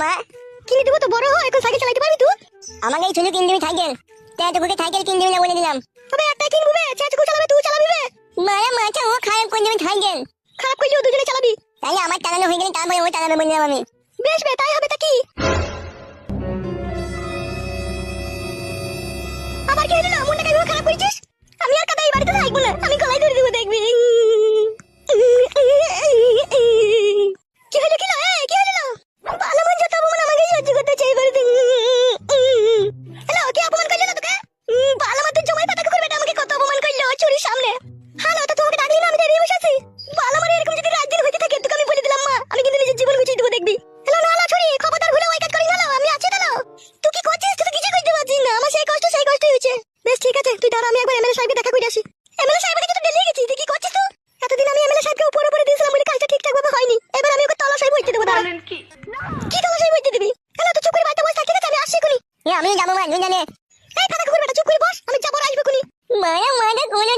মা কিনে দেবো তো বড় হয়, এখন সাইকেল চালাতে পারবি তুই? আমাকে এই শুধু কিনে দিবি সাইকেল। তাই তোকে সাইকেল কিনে দিবি না বলে দিলাম। তবে একটাই কিনবো বে, চেঁচকু চালাবে তুই চালাবি বে? মারা মাথা ও খারাপ করে দেবে সাইকেল। খারাপ করলেও দুজনে চালাবি। তাহলে আমার চালানো হয়ে গেলে তারপরে ও চালানো বলে দিলাম আমি। বেশ বে, তাই হবে তা কি? আবার কি হলো না, মনটা কেমন খারাপ করেছিস? আমি আর কাদাই বাড়িতে থাকবো না, আমি গলায় ধরে দেবো দেখবি। কি হলো কি না, কি হলো না? ভালো মন যত অপমান আমাকে সহ্য করতে চাই বাড়িতে। হ্যালো, কি অপমান করলি না তোকে? ভালো মতো জমাই পাতা কুকুর বেটা আমাকে কত অপমান করলো চুরির সামনে। হ্যালো, তো তোমাকে ডাকলি না, আমি দাঁড়িয়ে বসে আছি। ভালো মানে এরকম যদি রাত দিন হইতে থাকে তোকে আমি বলে দিলাম মা, আমি কিন্তু নিজের জীবন গুছিয়ে দেবো দেখবি। হ্যালো না না ছুরি, খবরদার ভুলে ওই কাজ করিস না, আমি আছি দাঁড়া। তুই কি করছিস? তুই তো কিছু করতে পারছিস না, আমার সেই কষ্টই হয়েছে। বেশ ঠিক আছে, তুই দাঁড়া, আমি একবার এমএলএ সাহেবকে দেখা করে আসি। এমএলএ সাহেবের কাছে তো ডেলিয়ে গেছি, তুই কি করছিস তুই? এতদিন আমি এমএলএ সাহেবকে উপরে উপরে দিয়েছিলাম বলে কাজটা ঠিকঠাক ভাবে হয়নি, এবার আমি ওকে তলাশাই বইতে দেবো দাঁড়া। কি তলাশাই বইতে দিবি? হ্যালো, তুই চুপ করে বাড়িতে বসে থাক, ঠিক আছে? আমি আসছি এখনই। আমি যাবো মা, তুই জানে। এই ফাটা কুকুর বেটা চুপ করে বস, আমি যাবো আর আসবো এখনই। মারা মাথা কোলে